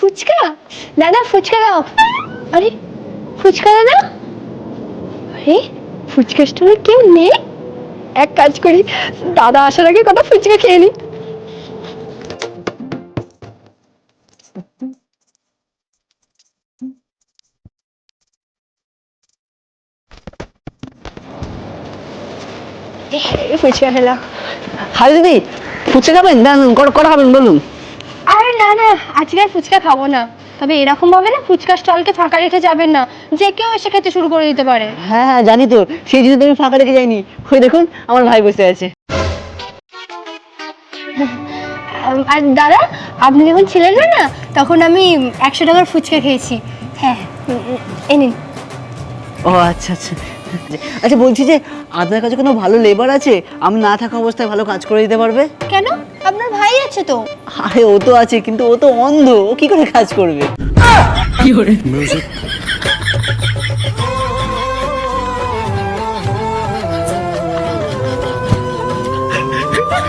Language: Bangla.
ফুচকা দাদা, ফুচকা দাও। আরে ফুচকা দাদা, আরে ফুচকা স্টোরে কেউ নেই। এক কাজ করি, দাদা আসার আগে কটা ফুচকা খেয়ে নি। ফুচকা খেলাম। হাই দিদি, ফুচকা খাবেন? না কটা খাবেন বলুন? আরে না না, আজকে আর ফুচকা খাবো না। তবে এরকম ভাবে না ফুচকা স্টলকে ফাঁকা রেখে যাবেন না, যে কেউ এসে খেতে শুরু করে দিতে পারে। হ্যাঁ হ্যাঁ জানি তো, সেই জন্য তুমি ফাঁকা রেখে যাইনি। ওই দেখুন আমার ভাই বসে আছে। আর দাদা, আপনি যখন ছিলেন না না, তখন আমি 100 টাকার ফুচকা খেয়েছি। হ্যাঁ, এই নিন। ও আচ্ছা আচ্ছা। আচ্ছা বলছি যে আপনার কাছে কোনো ভালো লেবার আছে, আমি না থাকা অবস্থায় ভালো কাজ করে দিতে পারবে? কেন, আপনার ভাই আছে তো। আরে ও তো আছে, কিন্তু ও তো অন্ধ, ও কি করে কাজ করবে?